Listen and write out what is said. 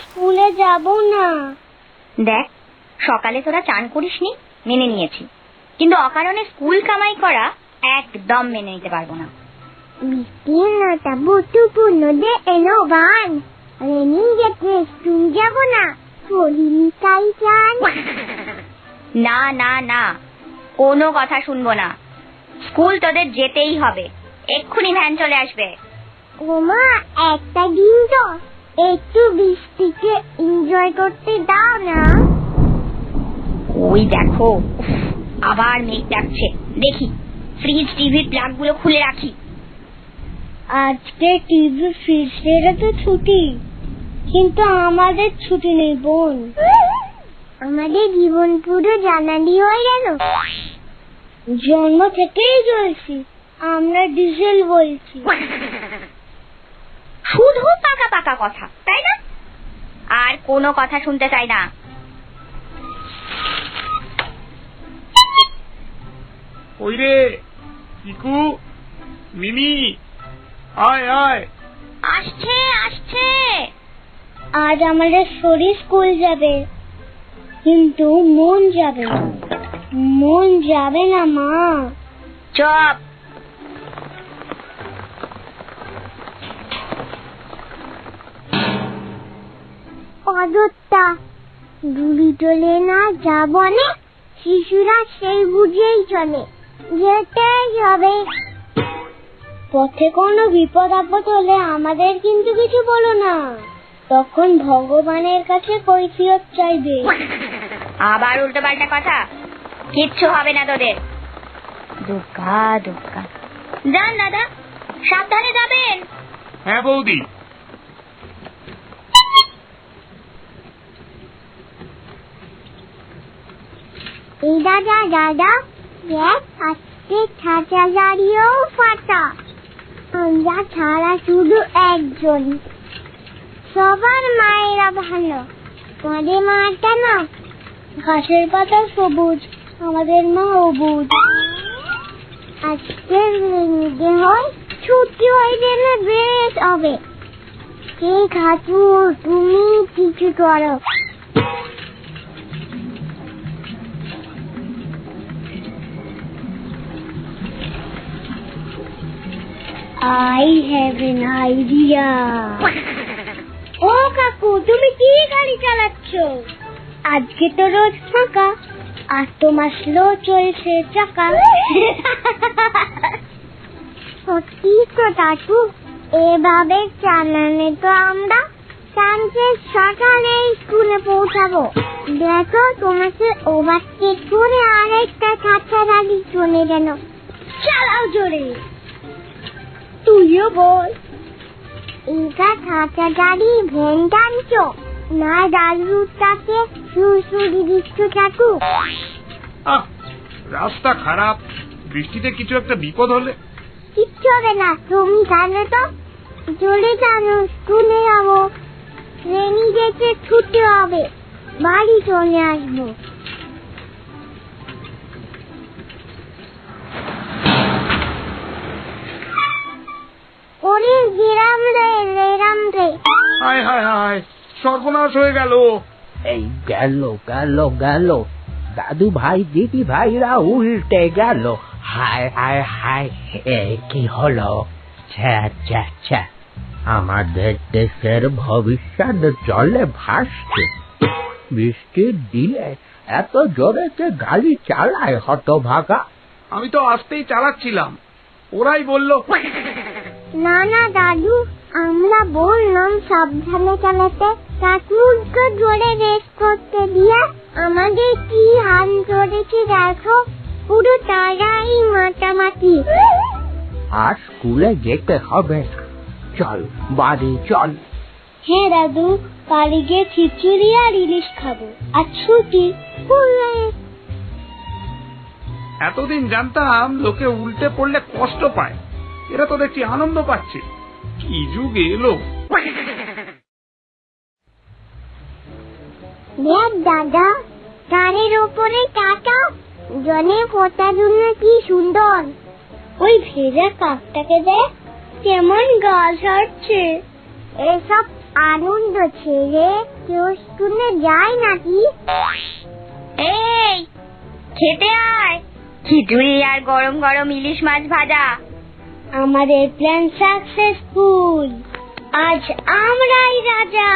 স্কুলে যাব না। দেখ, সকালে তোরা চান করিসনি, মেনে নিয়েছি, কিন্তু অকারণে স্কুল কামাই করা একদম মেনে নিতে পারবো না। বৃষ্টির নটা বুটুপূর্ণ দে এলো গান, রেনি গেছে স্কুল যাব না, পরিমিতাই চান। না না না, কোনো কথা শুনবো না, স্কুল তোদের যেতেই হবে, এক্ষুনি ভ্যান চলে আসবে। ওমা, একটা দিন তো একটু বৃষ্টিকে এনজয় করতে দাও না। ওই দেখো, আবার মেঘ ডাকছে, দেখি ফ্রিজ টিভির প্লাগ গুলো খুলে রাখি। আজকে টিভি ফ্রিজের তো ছুটি, কিন্তু আমাদের ছুটি নেই বোন। আমাদের জীবন পুরো জানালি হয়ে গেল। জন্ম থেকেই চলছি আমরা, ডিজেল বলছি। শুধু পাকা পাকা কথা, তাই না? আর কোনো কথা শুনতে চাই না। ওই রে ইকু, মিমি, আয় আয়। আসছে আসছে। আজ আমাদের শরীর স্কুল যাবে, কিন্তু মন যাবে না। মন যাবে না মা। চুপ। অদত্তা দূরি চলে না যা বলে, শিশুরা সেই বুঝেই চলে, যেতেই হবে। পথে কোনো বিপদ আপদ হলে আমাদের কিন্তু কিছু বলো না, তখন ভগবানের কাছে কৈফিয়ত চাইবে। আবার উল্টো পাল্টা কথা, কিচ্ছু হবে না তোদের। দুগ্গা দুগ্গা। যান দাদা, সাবধানে যাবেন। হ্যাঁ বৌদি। এই দাদা দাদা, দেখ আজকে ছাতা গাড়িও ফাটা। আমরা ছাড়া শুধু একজন, সবার মায়েরা ভালো, আমাদের মাটা না ঘাসের পাতা সবুজ, আমাদের মা অবুজ। আজকে হয় ছুটি হয়ে গেলে বেশ হবে। কে খাচু, তুমি কিছু করো। I have an idea. ও কাকু, তুমি কি গাড়ি চালাচ্ছ? আজকে তো রোজ ফাঁকা, আর তোমার স্লো চলছে চাকা। সত্যি তো দাদু, এভাবে চালালে তো আমরা সানডে সকালে স্কুলে পৌঁছাবো। দেখো, তোমাকে ওভারটেক করে আরেকটা ছাতা গাড়ি চলে গেল। চালাও জোরে। তুইও বল, এটা ছাতা গাড়ি ভ্যান টানছো না দাদুটাকে সুরসুরি দিচ্ছ চাকু? রাস্তা খারাপ, বৃষ্টিতে কিছু একটা বিপদ হলে। কিচ্ছু হবে না, তুমি জানো তো। চলে জানো, স্কুলে যাবো, রেনি ডেতে ছুটি হবে, বাড়ি চলে আসবো। ওরে গেরাম রে, লেরাম রে। হায় হায় হায়, সর্বনাশ হয়ে গেল। এই গেল গেল গেল, দাদু ভাই দিদি ভাইরা উল্টে গেল। হায় হায় হায়, কি হলো? ছ্যা ছ্যা ছ্যা, আমাদের দেশের ভবিষ্যৎ জলে ভাসছে। বৃষ্টির দিনে এত জোরে যে গাড়ি চালায় হতভাগা। আমি তো আসতেই চালাচ্ছিলাম, ওরাই বললো। না না দাদু, আমরা বললাম সাবধানে চালাতে, কাকুকে জোরে রেস করতে দিয়ে আমাদের কি হাল ধরেছে দেখো, পুরো তারাই মাতামাতি। আর স্কুলে যেতে হবে, চল বাড়ি চল। হ্যাঁ দাদু, বাড়ি গিয়ে খিচুড়ি আর ইলিশ খাবো, আর ছুটি। এতদিন জানতাম লোকে উল্টে পড়লে কষ্ট পায়, এরা তো দেখছি আনন্দ পাচ্ছে। কি যুগ এলো। দেখ দাদা, তারের ওপরে টাটা, জলে পোতা জন্য কি সুন্দর। ওই ভেজা কাকটাকে দেখ, কেমন গা ছাড়ছে। এসব আনন্দ ছেড়ে কেউ স্কুলে যায় নাকি? এই খেতে আয়, খিচুড়ি আর গরম গরম ইলিশ মাছ ভাজা। আমাদের প্ল্যান সাকসেসফুল, আজ আমরাই রাজা।